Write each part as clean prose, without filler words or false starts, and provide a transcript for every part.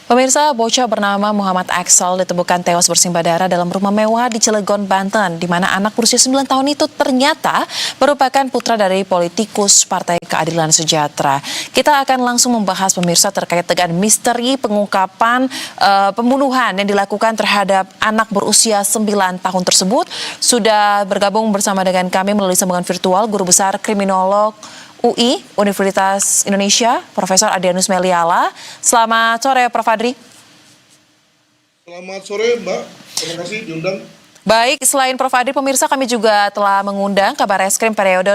Pemirsa, bocah bernama Muhammad Axel ditemukan tewas bersimbah darah dalam rumah mewah di Cilegon, Banten, di mana anak berusia 9 tahun itu ternyata merupakan putra dari politikus Partai Keadilan Sejahtera. Kita akan langsung membahas pemirsa terkait dengan misteri pengungkapan pembunuhan yang dilakukan terhadap anak berusia 9 tahun tersebut. Sudah bergabung bersama dengan kami melalui sambungan virtual Guru Besar Kriminolog UI Universitas Indonesia, Profesor Adrianus Meliala. Selamat sore, Prof. Adri. Selamat sore, Mbak. Terima kasih diundang. Baik, selain Prof. Adri, pemirsa kami juga telah mengundang Kabarreskrim periode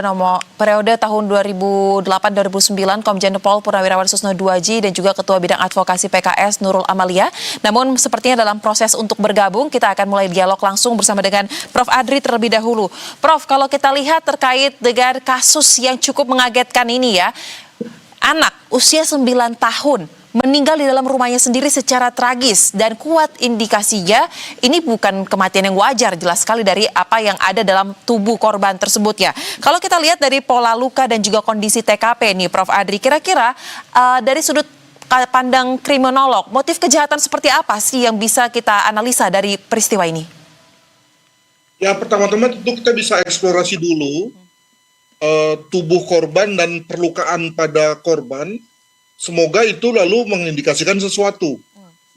tahun 2008-2009 Komjen Pol Purnawirawan Susno Duaji dan juga Ketua Bidang Advokasi PKS Nurul Amalia. Namun sepertinya dalam proses untuk bergabung, kita akan mulai dialog langsung bersama dengan Prof. Adri terlebih dahulu. Prof, kalau kita lihat terkait dengan kasus yang cukup mengagetkan ini ya, anak usia 9 tahun meninggal di dalam rumahnya sendiri secara tragis dan kuat indikasinya ini bukan kematian yang wajar, jelas sekali dari apa yang ada dalam tubuh korban tersebut ya. Kalau kita lihat dari pola luka dan juga kondisi TKP nih Prof. Adri, kira-kira dari sudut pandang kriminolog, motif kejahatan seperti apa sih yang bisa kita analisa dari peristiwa ini? Ya, pertama-tama tentu kita bisa eksplorasi dulu tubuh korban dan perlukaan pada korban. Semoga itu lalu mengindikasikan sesuatu.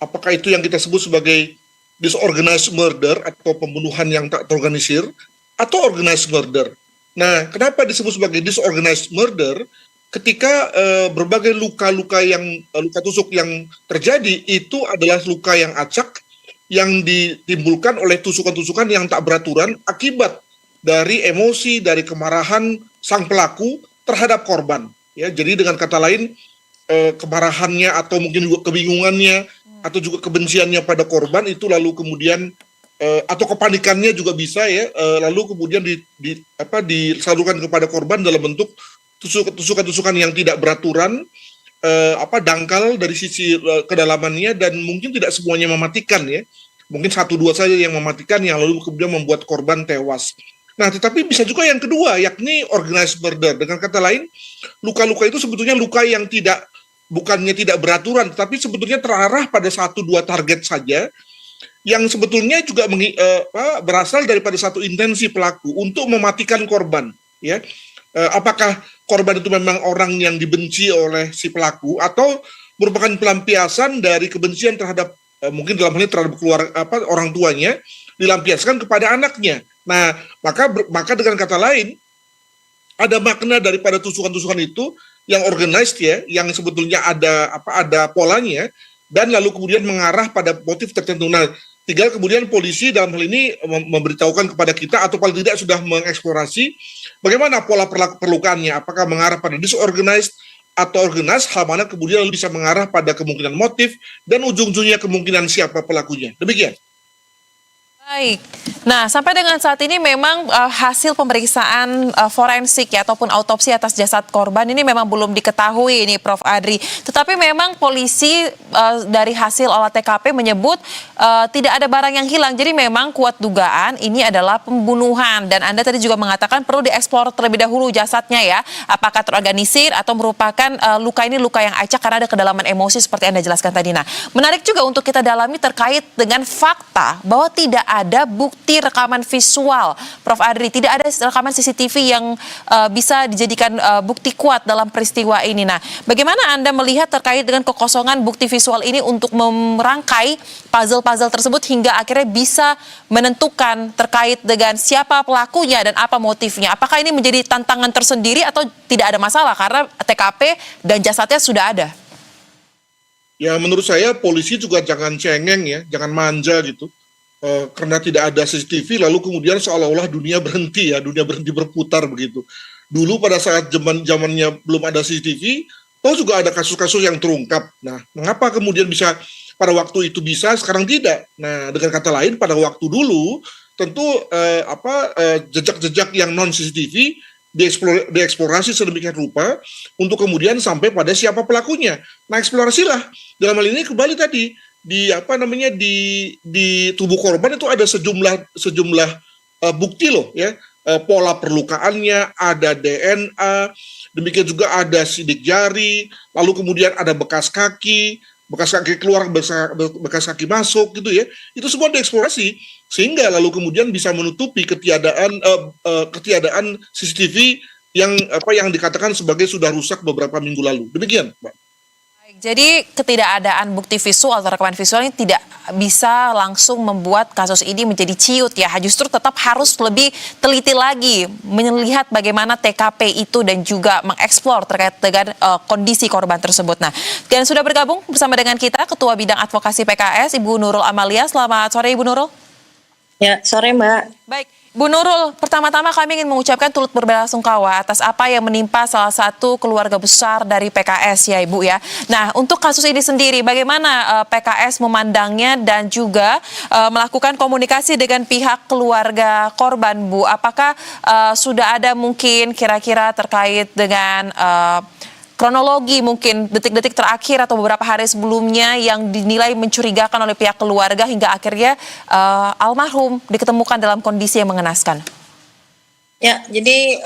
Apakah itu yang kita sebut sebagai disorganized murder atau pembunuhan yang tak terorganisir atau organized murder. Nah, kenapa disebut sebagai disorganized murder? Ketika berbagai luka-luka luka tusuk yang terjadi itu adalah luka yang acak yang ditimbulkan oleh tusukan-tusukan yang tak beraturan akibat dari emosi, dari kemarahan sang pelaku terhadap korban. Ya, jadi dengan kata lain, kemarahannya atau mungkin juga kebingungannya atau juga kebenciannya pada korban itu lalu kemudian atau kepanikannya juga bisa ya lalu kemudian disalurkan kepada korban dalam bentuk tusukan-tusukan yang tidak beraturan, dangkal dari sisi kedalamannya dan mungkin tidak semuanya mematikan ya, mungkin 1-2 saja yang mematikan yang lalu kemudian membuat korban tewas. Nah, tetapi bisa juga yang kedua, yakni organized murder. Dengan kata lain, luka-luka itu sebetulnya luka yang bukannya tidak beraturan, tapi sebetulnya terarah pada 1-2 target saja, yang sebetulnya juga berasal daripada satu intensi pelaku untuk mematikan korban. Ya, apakah korban itu memang orang yang dibenci oleh si pelaku atau merupakan pelampiasan dari kebencian terhadap mungkin dalam hal ini terhadap orang tuanya, dilampiaskan kepada anaknya. Nah, maka dengan kata lain ada makna daripada tusukan-tusukan itu yang organized ya, yang sebetulnya ada polanya dan lalu kemudian mengarah pada motif tertentu. Nah, tinggal kemudian polisi dalam hal ini memberitahukan kepada kita atau paling tidak sudah mengeksplorasi bagaimana pola perlukaannya, apakah mengarah pada disorganized atau organized, hal mana kemudian bisa mengarah pada kemungkinan motif dan ujung-ujungnya kemungkinan siapa pelakunya. Demikian. Baik. Nah, sampai dengan saat ini memang hasil pemeriksaan forensik ya ataupun autopsi atas jasad korban ini memang belum diketahui ini Prof. Adri. Tetapi memang polisi dari hasil olah TKP menyebut tidak ada barang yang hilang. Jadi memang kuat dugaan ini adalah pembunuhan dan Anda tadi juga mengatakan perlu dieksplor terlebih dahulu jasadnya ya. Apakah terorganisir atau merupakan luka ini luka yang acak karena ada kedalaman emosi seperti Anda jelaskan tadi. Nah, menarik juga untuk kita dalami terkait dengan fakta bahwa tidak ada bukti rekaman visual, Prof. Adri. Tidak ada rekaman CCTV yang bisa dijadikan bukti kuat dalam peristiwa ini. Nah, bagaimana Anda melihat terkait dengan kekosongan bukti visual ini untuk merangkai puzzle-puzzle tersebut hingga akhirnya bisa menentukan terkait dengan siapa pelakunya dan apa motifnya? Apakah ini menjadi tantangan tersendiri atau tidak ada masalah karena TKP dan jasadnya sudah ada? Ya, menurut saya polisi juga jangan cengeng ya, jangan manja gitu. Karena tidak ada CCTV lalu kemudian seolah-olah dunia berhenti berputar begitu. Dulu pada saat zamannya belum ada CCTV, toh juga ada kasus-kasus yang terungkap. Nah, mengapa kemudian bisa pada waktu itu bisa, sekarang tidak? Nah, dengan kata lain pada waktu dulu tentu jejak-jejak yang non CCTV dieksplorasi sedemikian rupa untuk kemudian sampai pada siapa pelakunya. Nah, eksplorasilah. Dalam hal ini kembali tadi di tubuh korban itu ada sejumlah bukti loh ya, pola perlukaannya, ada DNA, demikian juga ada sidik jari, lalu kemudian ada bekas kaki, bekas kaki keluar, bekas kaki masuk gitu ya, itu semua dieksplorasi sehingga lalu kemudian bisa menutupi ketiadaan CCTV yang dikatakan sebagai sudah rusak beberapa minggu lalu. Demikian, Mbak. Baik, jadi ketidakadaan bukti visual atau rekaman visual ini tidak bisa langsung membuat kasus ini menjadi ciut ya. Justru tetap harus lebih teliti lagi melihat bagaimana TKP itu dan juga mengeksplor terkait dengan kondisi korban tersebut. Nah, dan sudah bergabung bersama dengan kita Ketua Bidang Advokasi PKS Ibu Nurul Amalia. Selamat sore Ibu Nurul. Ya, sore Mbak. Baik, Bu Nurul, pertama-tama kami ingin mengucapkan turut berbelasungkawa atas apa yang menimpa salah satu keluarga besar dari PKS ya Ibu ya. Nah, untuk kasus ini sendiri bagaimana PKS memandangnya dan juga melakukan komunikasi dengan pihak keluarga korban Bu? Apakah sudah ada mungkin kira-kira terkait dengan kronologi mungkin detik-detik terakhir atau beberapa hari sebelumnya yang dinilai mencurigakan oleh pihak keluarga hingga akhirnya almarhum diketemukan dalam kondisi yang mengenaskan? Ya, jadi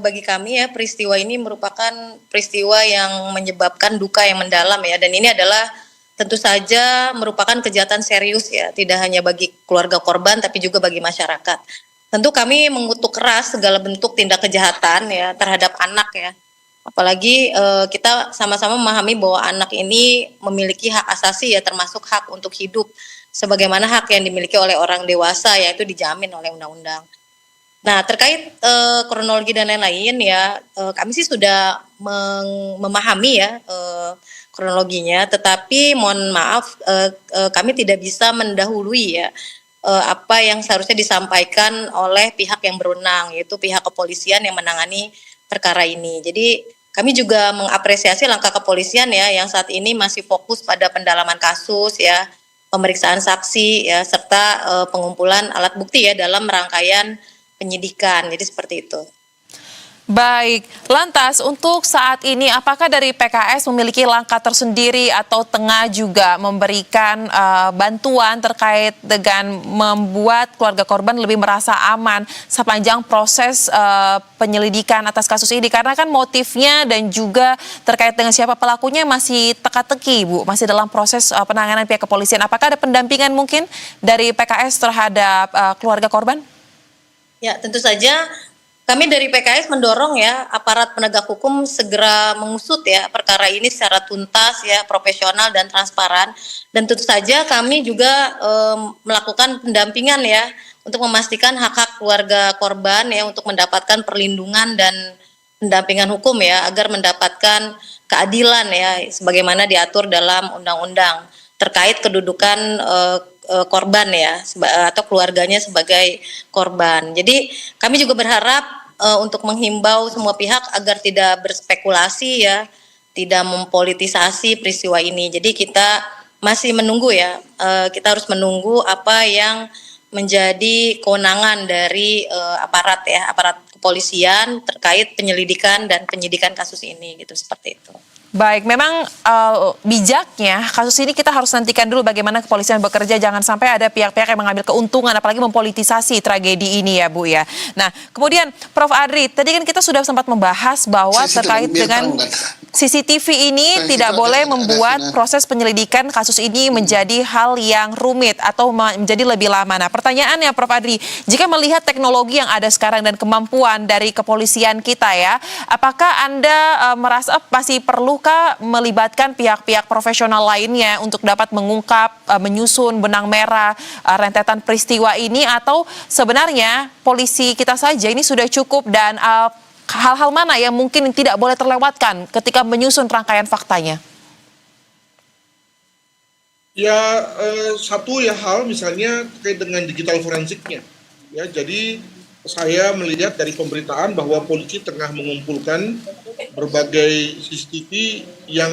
bagi kami ya peristiwa ini merupakan peristiwa yang menyebabkan duka yang mendalam ya, dan ini adalah tentu saja merupakan kejahatan serius ya, tidak hanya bagi keluarga korban tapi juga bagi masyarakat. Tentu kami mengutuk keras segala bentuk tindak kejahatan ya terhadap anak ya. Apalagi kita sama-sama memahami bahwa anak ini memiliki hak asasi ya, termasuk hak untuk hidup sebagaimana hak yang dimiliki oleh orang dewasa, yaitu dijamin oleh undang-undang. Nah, terkait kronologi dan lain-lain ya, kami sih sudah memahami ya kronologinya, tetapi mohon maaf kami tidak bisa mendahului ya apa yang seharusnya disampaikan oleh pihak yang berwenang, yaitu pihak kepolisian yang menangani perkara ini. Jadi kami juga mengapresiasi langkah kepolisian ya yang saat ini masih fokus pada pendalaman kasus ya, pemeriksaan saksi ya, serta pengumpulan alat bukti ya dalam rangkaian penyidikan. Jadi seperti itu. Baik, lantas untuk saat ini apakah dari PKS memiliki langkah tersendiri atau tengah juga memberikan bantuan terkait dengan membuat keluarga korban lebih merasa aman sepanjang proses penyelidikan atas kasus ini? Karena kan motifnya dan juga terkait dengan siapa pelakunya masih teka-teki Bu, masih dalam proses penanganan pihak kepolisian. Apakah ada pendampingan mungkin dari PKS terhadap keluarga korban? Ya, tentu saja kami dari PKS mendorong ya aparat penegak hukum segera mengusut ya perkara ini secara tuntas ya, profesional dan transparan. Dan tentu saja kami juga melakukan pendampingan ya untuk memastikan hak-hak keluarga korban ya untuk mendapatkan perlindungan dan pendampingan hukum ya agar mendapatkan keadilan ya sebagaimana diatur dalam undang-undang terkait kedudukan korban ya atau keluarganya sebagai korban. Jadi kami juga berharap untuk menghimbau semua pihak agar tidak berspekulasi ya, tidak mempolitisasi peristiwa ini. Jadi kita masih menunggu ya, kita harus menunggu apa yang menjadi kewenangan dari aparat kepolisian terkait penyelidikan dan penyidikan kasus ini gitu, seperti itu. Baik, memang bijaknya kasus ini kita harus nantikan dulu bagaimana kepolisian bekerja, jangan sampai ada pihak-pihak yang mengambil keuntungan apalagi mempolitisasi tragedi ini ya Bu ya. Nah, kemudian Prof Adri, tadi kan kita sudah sempat membahas bahwa terkait dengan CCTV ini tidak boleh membuat proses penyelidikan kasus ini menjadi hal yang rumit atau menjadi lebih lama. Nah, pertanyaannya Prof Adri, jika melihat teknologi yang ada sekarang dan kemampuan dari kepolisian kita ya, apakah Anda merasa masih perlu melibatkan pihak-pihak profesional lainnya untuk dapat mengungkap, menyusun benang merah rentetan peristiwa ini, atau sebenarnya polisi kita saja ini sudah cukup dan hal-hal mana yang mungkin tidak boleh terlewatkan ketika menyusun rangkaian faktanya? Ya, satu ya hal misalnya terkait dengan digital forensiknya. Ya, jadi saya melihat dari pemberitaan bahwa polisi tengah mengumpulkan berbagai CCTV yang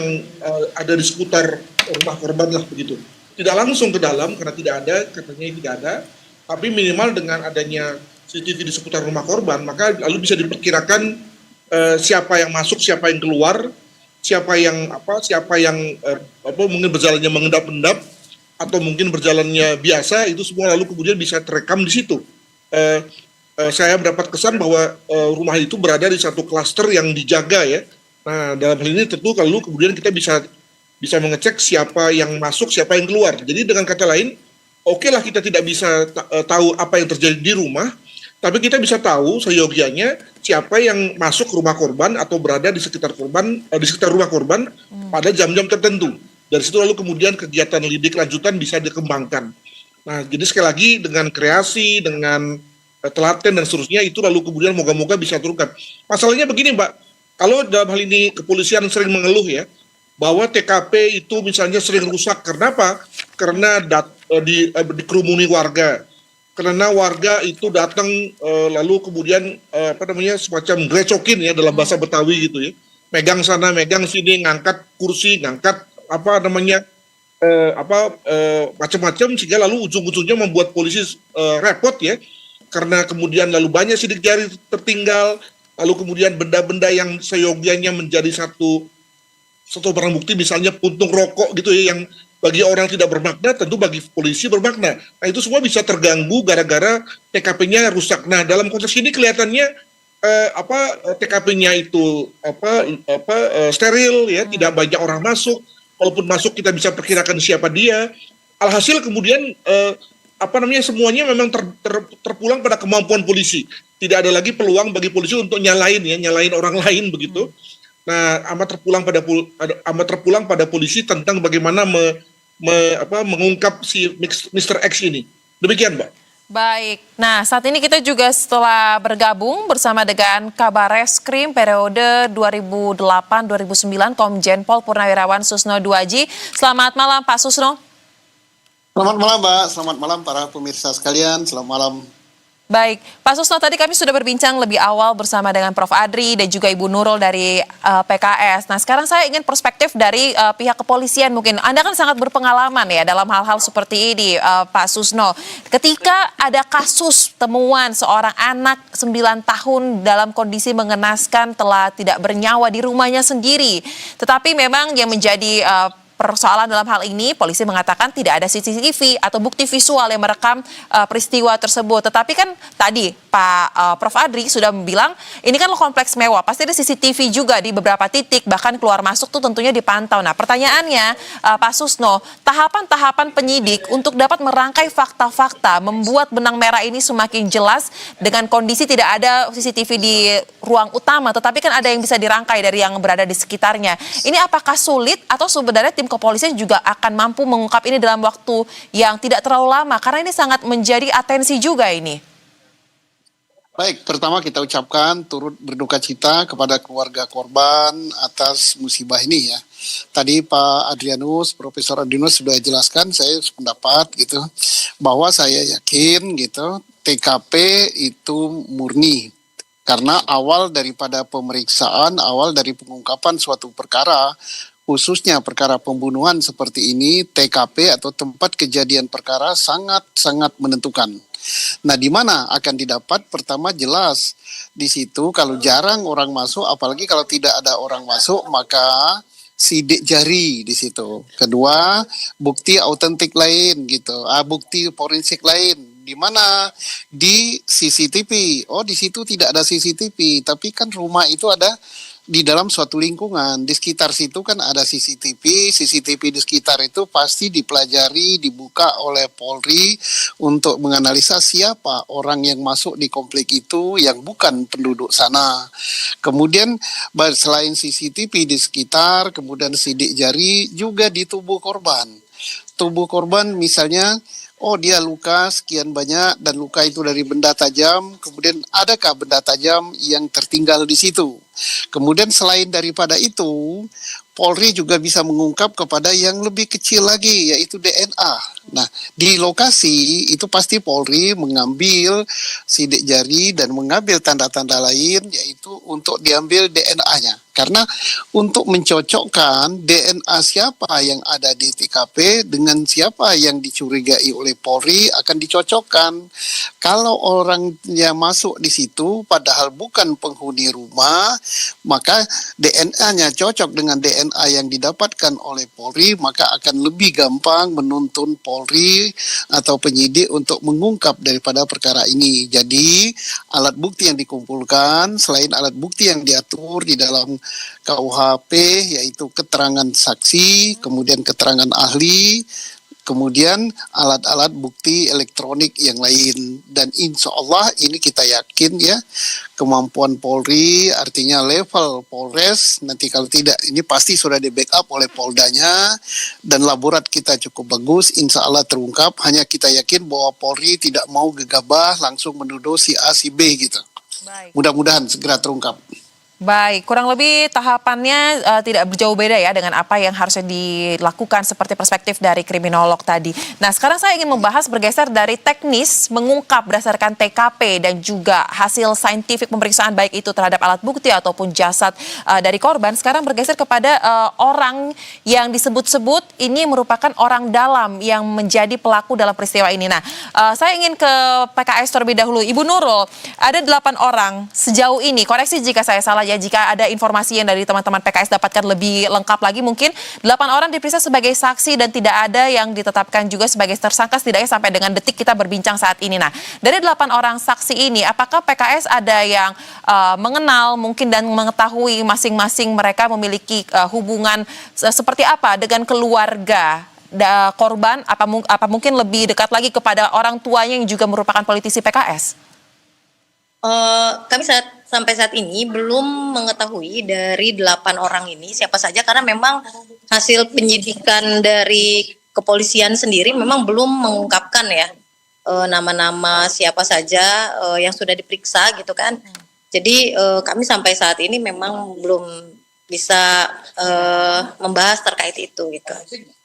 ada di seputar rumah korban lah begitu. Tidak langsung ke dalam karena tidak ada, katanya tidak ada, tapi minimal dengan adanya CCTV di seputar rumah korban, maka lalu bisa diperkirakan siapa yang masuk, siapa yang keluar, siapa yang mungkin berjalannya mengendap-endap atau mungkin berjalannya biasa, itu semua lalu kemudian bisa terekam di situ. Saya mendapat kesan bahwa rumah itu berada di satu klaster yang dijaga ya. Nah, dalam hal ini tentu kalau kemudian kita bisa bisa mengecek siapa yang masuk, siapa yang keluar. Jadi dengan kata lain, oke lah kita tidak bisa tahu apa yang terjadi di rumah, tapi kita bisa tahu seyogianya siapa yang masuk rumah korban atau berada di sekitar korban, di sekitar rumah korban pada jam-jam tertentu. Dari situ lalu kemudian kegiatan lidik lanjutan bisa dikembangkan. Nah, jadi sekali lagi dengan kreasi, dengan telaten dan seterusnya itu lalu kemudian moga-moga bisa turunkan. Masalahnya begini, Mbak, kalau dalam hal ini kepolisian sering mengeluh ya, bahwa TKP itu misalnya sering rusak. Karena apa? Karena dikerumuni warga. Karena warga itu datang lalu kemudian semacam grecokin ya dalam bahasa Betawi gitu ya. Megang sana, megang sini, ngangkat kursi, ngangkat macam-macam sehingga lalu ujung-ujungnya membuat polisi repot ya. Karena kemudian lalu banyak sidik jari tertinggal, lalu kemudian benda-benda yang seyogianya menjadi satu barang bukti, misalnya puntung rokok gitu ya, yang bagi orang tidak bermakna, tentu bagi polisi bermakna. Nah, itu semua bisa terganggu gara-gara TKP-nya rusak. Nah, dalam konteks ini kelihatannya TKP-nya itu steril ya, tidak banyak orang masuk. Walaupun masuk kita bisa perkirakan siapa dia. Alhasil kemudian semuanya memang terpulang pada kemampuan polisi. Tidak ada lagi peluang bagi polisi untuk nyalain orang lain begitu. Nah, amat terpulang pada polisi tentang bagaimana mengungkap si Mr. X ini. Demikian, Mbak. Baik, nah saat ini kita juga setelah bergabung bersama dengan Kabareskrim periode 2008-2009 Komjen Pol Purnawirawan Susno Duaji. Selamat malam Pak Susno. Selamat malam Mbak, selamat malam para pemirsa sekalian, selamat malam. Baik, Pak Susno, tadi kami sudah berbincang lebih awal bersama dengan Prof. Adri dan juga Ibu Nurul dari PKS. Nah, sekarang saya ingin perspektif dari pihak kepolisian mungkin. Anda kan sangat berpengalaman ya dalam hal-hal seperti ini, Pak Susno. Ketika ada kasus temuan seorang anak 9 tahun dalam kondisi mengenaskan telah tidak bernyawa di rumahnya sendiri. Tetapi memang yang menjadi persoalan dalam hal ini, polisi mengatakan tidak ada CCTV atau bukti visual yang merekam peristiwa tersebut. Tetapi kan tadi Pak Prof. Adri sudah bilang ini kan kompleks mewah, pasti ada CCTV juga di beberapa titik, bahkan keluar masuk tuh tentunya dipantau. Nah, pertanyaannya Pak Susno, tahapan-tahapan penyidik untuk dapat merangkai fakta-fakta, membuat benang merah ini semakin jelas dengan kondisi tidak ada CCTV di ruang utama, tetapi kan ada yang bisa dirangkai dari yang berada di sekitarnya. Ini apakah sulit atau sebenarnya tim kepolisian juga akan mampu mengungkap ini dalam waktu yang tidak terlalu lama? Karena ini sangat menjadi atensi juga ini. Baik, pertama kita ucapkan turut berduka cita kepada keluarga korban atas musibah ini ya. Tadi Pak Adrianus, Profesor Adrianus sudah jelaskan, saya sependapat gitu, bahwa saya yakin gitu TKP itu murni. Karena awal daripada pemeriksaan, awal dari pengungkapan suatu perkara, khususnya perkara pembunuhan seperti ini, TKP atau tempat kejadian perkara sangat-sangat menentukan. Nah, di mana akan didapat? Pertama jelas di situ kalau jarang orang masuk, apalagi kalau tidak ada orang masuk, maka sidik jari di situ. Kedua, bukti autentik lain gitu, bukti forensik lain. Di mana? Di CCTV. Oh, di situ tidak ada CCTV, tapi kan rumah itu ada di dalam suatu lingkungan. Di sekitar situ kan ada CCTV. CCTV di sekitar itu pasti dipelajari, dibuka oleh Polri untuk menganalisa siapa orang yang masuk di komplek itu yang bukan penduduk sana. Kemudian selain CCTV di sekitar, kemudian sidik jari juga di tubuh korban. Tubuh korban misalnya, oh dia luka sekian banyak dan luka itu dari benda tajam, kemudian adakah benda tajam yang tertinggal di situ? Kemudian selain daripada itu, Polri juga bisa mengungkap kepada yang lebih kecil lagi, yaitu DNA. Nah, di lokasi itu pasti Polri mengambil sidik jari dan mengambil tanda-tanda lain, yaitu untuk diambil DNA-nya. Karena untuk mencocokkan DNA siapa yang ada di TKP dengan siapa yang dicurigai oleh oleh Polri akan dicocokkan. Kalau orangnya masuk di situ padahal bukan penghuni rumah, maka DNA-nya cocok dengan DNA yang didapatkan oleh Polri, maka akan lebih gampang menuntun Polri atau penyidik untuk mengungkap daripada perkara ini. Jadi alat bukti yang dikumpulkan selain alat bukti yang diatur di dalam KUHP, yaitu keterangan saksi, kemudian keterangan ahli, kemudian alat-alat bukti elektronik yang lain. Dan insya Allah ini kita yakin ya, kemampuan Polri artinya level Polres, nanti kalau tidak ini pasti sudah di backup oleh Poldanya, dan laborat kita cukup bagus, insya Allah terungkap. Hanya kita yakin bahwa Polri tidak mau gegabah langsung menuduh si A si B gitu. Baik. Mudah-mudahan segera terungkap. Baik, kurang lebih tahapannya tidak berjauh beda ya dengan apa yang harusnya dilakukan seperti perspektif dari kriminolog tadi. Nah, sekarang saya ingin membahas bergeser dari teknis mengungkap berdasarkan TKP dan juga hasil saintifik pemeriksaan baik itu terhadap alat bukti ataupun jasad dari korban. Sekarang bergeser kepada orang yang disebut-sebut ini merupakan orang dalam yang menjadi pelaku dalam peristiwa ini. Nah, saya ingin ke PKS terlebih dahulu. Ibu Nurul, ada 8 orang sejauh ini, koreksi jika saya salah ya, jika ada informasi yang dari teman-teman PKS dapatkan lebih lengkap lagi, mungkin 8 orang diperiksa sebagai saksi dan tidak ada yang ditetapkan juga sebagai tersangka setidaknya sampai dengan detik kita berbincang saat ini. Nah, dari 8 orang saksi ini, apakah PKS ada yang mengenal mungkin dan mengetahui masing-masing mereka memiliki hubungan seperti apa dengan keluarga korban, apa mungkin lebih dekat lagi kepada orang tuanya yang juga merupakan politisi PKS? Kami sampai saat ini belum mengetahui dari 8 orang ini siapa saja, karena memang hasil penyidikan dari kepolisian sendiri memang belum mengungkapkan ya nama-nama siapa saja yang sudah diperiksa gitu kan. Jadi kami sampai saat ini memang belum bisa membahas terkait itu gitu.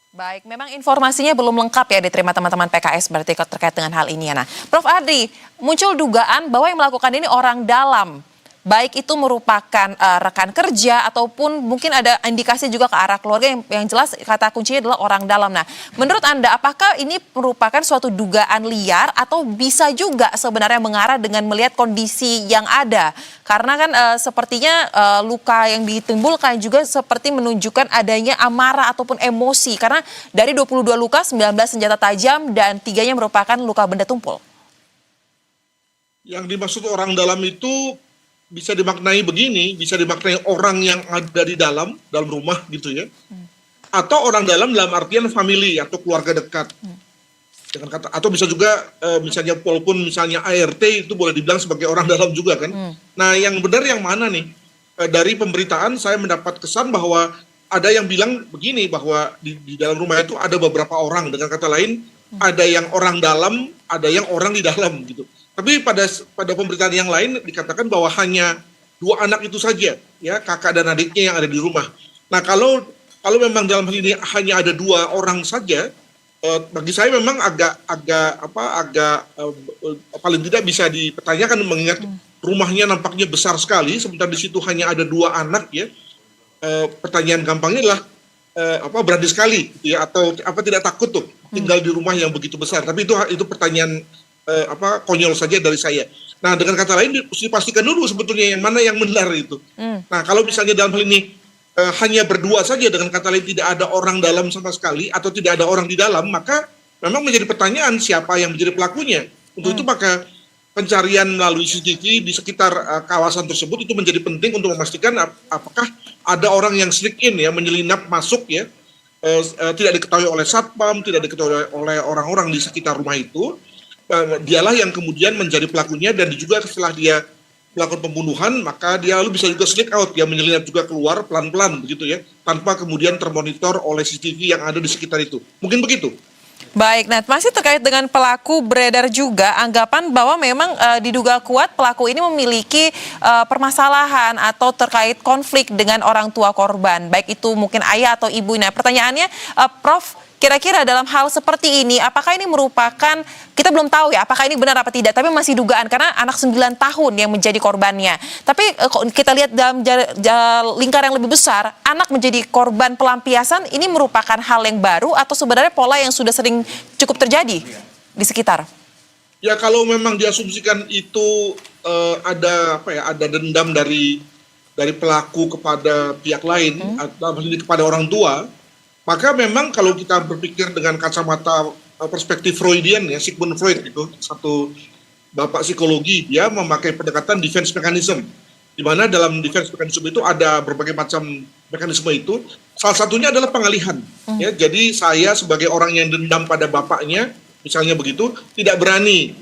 Baik, memang informasinya belum lengkap ya diterima teman-teman PKS berarti terkait dengan hal ini ya. Nah, Prof. Adri, muncul dugaan bahwa yang melakukan ini orang dalam, baik itu merupakan rekan kerja ataupun mungkin ada indikasi juga ke arah keluarga, yang jelas kata kuncinya adalah orang dalam. Nah, menurut Anda apakah ini merupakan suatu dugaan liar atau bisa juga sebenarnya mengarah dengan melihat kondisi yang ada? Karena kan sepertinya luka yang ditimbulkan juga seperti menunjukkan adanya amarah ataupun emosi. Karena dari 22 luka, 19 senjata tajam dan 3-nya merupakan luka benda tumpul. Yang dimaksud orang dalam itu bisa dimaknai begini, bisa dimaknai orang yang ada di dalam rumah gitu ya. Atau orang dalam artian family atau keluarga dekat. Dengan kata, atau bisa juga misalnya walaupun misalnya ART itu boleh dibilang sebagai orang dalam juga kan. Nah, yang benar yang mana nih? Dari pemberitaan saya mendapat kesan bahwa ada yang bilang begini, bahwa di dalam rumah itu ada beberapa orang, dengan kata lain ada yang orang dalam, ada yang orang di dalam gitu. Tapi pada pemberitaan yang lain dikatakan bahwa hanya 2 anak itu saja, ya, kakak dan adiknya yang ada di rumah. Nah, kalau memang dalam hal ini hanya ada 2 orang saja, bagi saya memang agak paling tidak bisa dipertanyakan, mengingat rumahnya nampaknya besar sekali, sementara di situ hanya ada 2 anak ya. Pertanyaan gampangnya adalah berani sekali, gitu ya, atau tidak takut tuh tinggal di rumah yang begitu besar. Tapi itu pertanyaan konyol saja dari saya. Nah, dengan kata lain harus dipastikan dulu sebetulnya yang mana yang benar itu. Nah, kalau misalnya dalam hal ini hanya berdua saja, dengan kata lain tidak ada orang dalam sama sekali atau tidak ada orang di dalam, maka memang menjadi pertanyaan siapa yang menjadi pelakunya. Untuk itu maka pencarian melalui CCTV di sekitar kawasan tersebut itu menjadi penting untuk memastikan apakah ada orang yang sneak in ya, menyelinap masuk ya, tidak diketahui oleh satpam, tidak diketahui oleh orang-orang di sekitar rumah itu. Dialah yang kemudian menjadi pelakunya, dan juga setelah dia melakukan pembunuhan maka dia lalu bisa juga sneak out ya, menyelinap juga keluar pelan-pelan begitu ya, tanpa kemudian termonitor oleh CCTV yang ada di sekitar itu. Mungkin begitu. Baik, nah masih terkait dengan pelaku, beredar juga anggapan bahwa memang diduga kuat pelaku ini memiliki permasalahan atau terkait konflik dengan orang tua korban, baik itu mungkin ayah atau ibu. Nah, pertanyaannya Prof, kira-kira dalam hal seperti ini, apakah ini merupakan, kita belum tahu ya apakah ini benar apa tidak, tapi masih dugaan karena anak 9 tahun yang menjadi korbannya. Tapi kita lihat dalam lingkar yang lebih besar, anak menjadi korban pelampiasan ini merupakan hal yang baru atau sebenarnya pola yang sudah sering cukup terjadi? di sekitar? Ya kalau memang diasumsikan itu ada dendam dari pelaku kepada pihak lain atau kepada orang tua, maka memang kalau kita berpikir dengan kacamata perspektif Freudian ya, Sigmund Freud itu satu bapak psikologi, dia memakai pendekatan defense mechanism, di mana dalam defense mechanism itu ada berbagai macam mekanisme itu. Salah satunya adalah pengalihan. Ya, jadi saya sebagai orang yang dendam pada bapaknya, misalnya begitu, tidak berani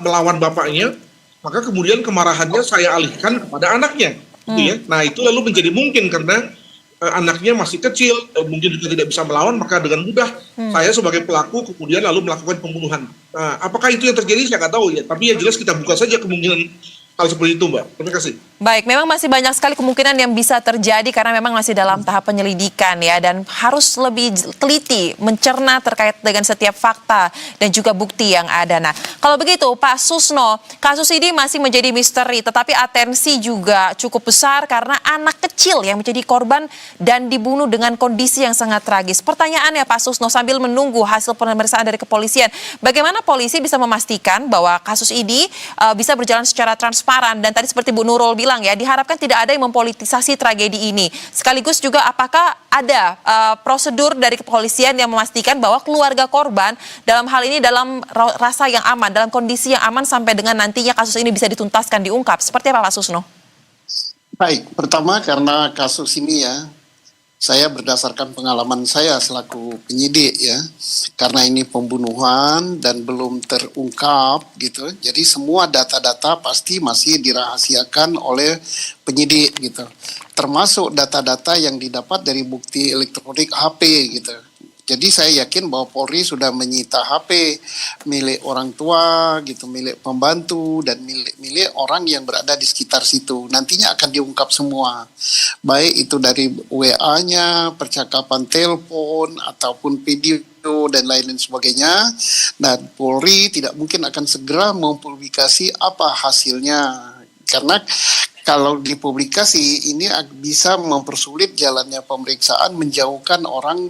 melawan bapaknya, maka kemudian kemarahannya saya alihkan kepada anaknya. Gitu ya. Nah itu lalu menjadi mungkin karena anaknya masih kecil, mungkin juga tidak bisa melawan, maka dengan mudah saya sebagai pelaku kemudian lalu melakukan pembunuhan. Nah, apakah itu yang terjadi saya nggak tahu ya, tapi yang jelas kita buka saja kemungkinan hal seperti itu, Mbak. Terima kasih. Baik, memang masih banyak sekali kemungkinan yang bisa terjadi karena memang masih dalam tahap penyelidikan ya, dan harus lebih teliti mencerna terkait dengan setiap fakta dan juga bukti yang ada. Nah, kalau begitu Pak Susno, kasus ini masih menjadi misteri tetapi atensi juga cukup besar karena anak kecil yang menjadi korban dan dibunuh dengan kondisi yang sangat tragis. Pertanyaannya Pak Susno, sambil menunggu hasil pemeriksaan dari kepolisian, bagaimana polisi bisa memastikan bahwa kasus ini bisa berjalan secara transparan, dan tadi seperti Bu Nurul bilang ya, diharapkan tidak ada yang mempolitisasi tragedi ini. Sekaligus juga apakah ada prosedur dari kepolisian yang memastikan bahwa keluarga korban dalam hal ini dalam rasa yang aman, dalam kondisi yang aman sampai dengan nantinya kasus ini bisa dituntaskan, diungkap. Seperti apa Pak Susno? Baik, pertama karena kasus ini ya, saya berdasarkan pengalaman saya selaku penyidik ya, karena ini pembunuhan dan belum terungkap gitu, jadi semua data-data pasti masih dirahasiakan oleh penyidik gitu, termasuk data-data yang didapat dari bukti elektronik HP gitu. Jadi saya yakin bahwa Polri sudah menyita HP milik orang tua gitu, milik pembantu dan milik orang yang berada di sekitar situ. Nantinya akan diungkap semua. Baik itu dari WA-nya, percakapan telepon ataupun video dan lain-lain sebagainya. Dan Polri tidak mungkin akan segera mempublikasi apa hasilnya. Karena kalau dipublikasi ini bisa mempersulit jalannya pemeriksaan, menjauhkan orang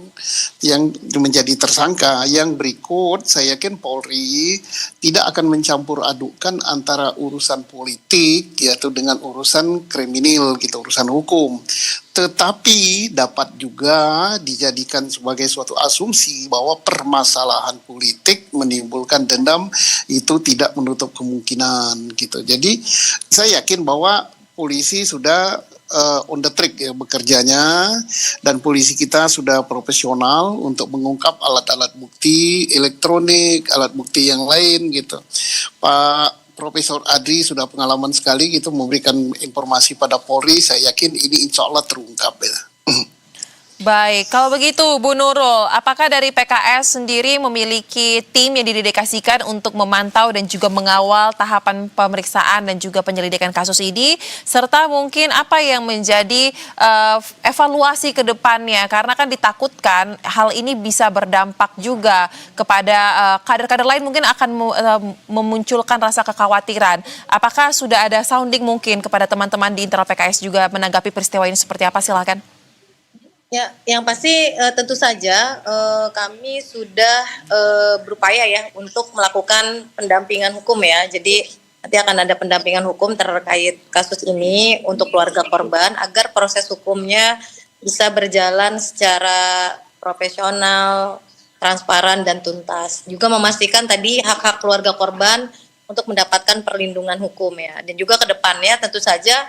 yang menjadi tersangka. Yang berikut, saya yakin Polri tidak akan mencampur adukkan antara urusan politik yaitu dengan urusan kriminal gitu, urusan hukum. Tetapi dapat juga dijadikan sebagai suatu asumsi bahwa permasalahan politik menimbulkan dendam itu tidak menutup kemungkinan gitu. Jadi saya yakin bahwa polisi sudah on the track ya bekerjanya, dan polisi kita sudah profesional untuk mengungkap alat-alat bukti elektronik, alat bukti yang lain gitu. Pak Profesor Adri sudah pengalaman sekali gitu memberikan informasi pada Polri, saya yakin ini insya Allah terungkap ya. Baik, kalau begitu Bu Nurul, apakah dari PKS sendiri memiliki tim yang didedikasikan untuk memantau dan juga mengawal tahapan pemeriksaan dan juga penyelidikan kasus ini, serta mungkin apa yang menjadi evaluasi ke depannya, karena kan ditakutkan hal ini bisa berdampak juga kepada kader-kader lain, mungkin akan memunculkan rasa kekhawatiran. Apakah sudah ada sounding mungkin kepada teman-teman di internal PKS juga menanggapi peristiwa ini seperti apa? Silakan. Ya, yang pasti tentu saja kami sudah berupaya ya untuk melakukan pendampingan hukum ya. Jadi nanti akan ada pendampingan hukum terkait kasus ini untuk keluarga korban agar proses hukumnya bisa berjalan secara profesional, transparan dan tuntas. Juga memastikan tadi hak-hak keluarga korban untuk mendapatkan perlindungan hukum ya. Dan juga ke depannya tentu saja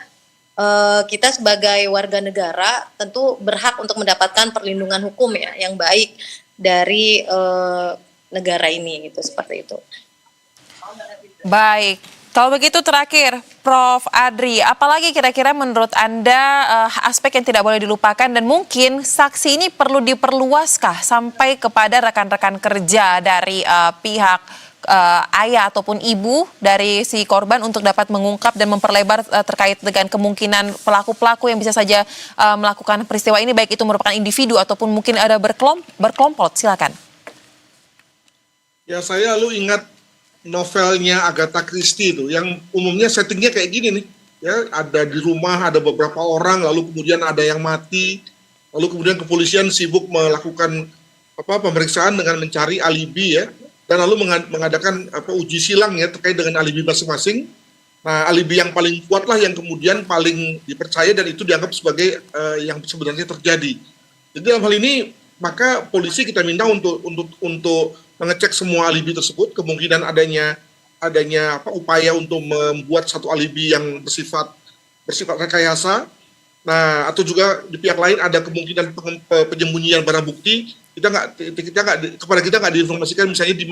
kita sebagai warga negara tentu berhak untuk mendapatkan perlindungan hukum ya yang baik dari negara ini gitu, seperti itu. Baik, kalau begitu terakhir Prof. Adri, apalagi kira-kira menurut Anda aspek yang tidak boleh dilupakan dan mungkin saksi ini perlu diperluaskah sampai kepada rekan-rekan kerja dari pihak ayah ataupun ibu dari si korban untuk dapat mengungkap dan memperlebar terkait dengan kemungkinan pelaku-pelaku yang bisa saja melakukan peristiwa ini, baik itu merupakan individu ataupun mungkin ada berkelompok. Silakan. Ya, saya lalu ingat novelnya Agatha Christie itu yang umumnya settingnya kayak gini nih. Ya, ada di rumah ada beberapa orang, lalu kemudian ada yang mati, lalu kemudian kepolisian sibuk melakukan pemeriksaan dengan mencari alibi ya. dan lalu mengadakan uji silang ya terkait dengan alibi masing-masing. Nah, alibi yang paling kuat lah yang kemudian paling dipercaya dan itu dianggap sebagai yang sebenarnya terjadi. Jadi dalam hal ini maka polisi kita minta untuk mengecek semua alibi tersebut, kemungkinan adanya upaya untuk membuat satu alibi yang bersifat rekayasa. Nah, atau juga di pihak lain ada kemungkinan penyembunyian barang bukti. Kepada kita nggak diinformasikan misalnya di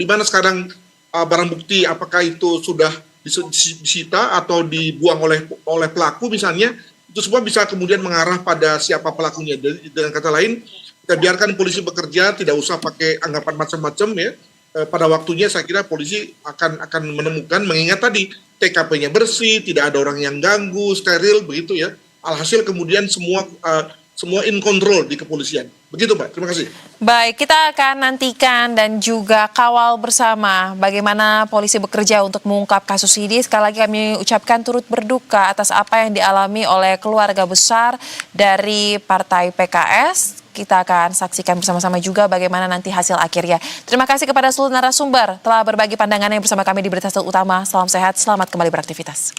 mana sekarang barang bukti, apakah itu sudah disita atau dibuang oleh pelaku misalnya. Itu semua bisa kemudian mengarah pada siapa pelakunya. Dengan kata lain, kita biarkan polisi bekerja, tidak usah pakai anggapan macam-macam ya. Pada waktunya saya kira polisi akan menemukan, mengingat tadi TKP-nya bersih, tidak ada orang yang ganggu, steril begitu ya. Alhasil kemudian semua in control di kepolisian. Begitu, Mbak. Terima kasih. Baik, kita akan nantikan dan juga kawal bersama bagaimana polisi bekerja untuk mengungkap kasus ini. Sekali lagi kami ucapkan turut berduka atas apa yang dialami oleh keluarga besar dari Partai PKS. Kita akan saksikan bersama-sama juga bagaimana nanti hasil akhirnya. Terima kasih kepada seluruh narasumber telah berbagi pandangannya bersama kami di Berita Utama. Salam sehat, selamat kembali beraktivitas.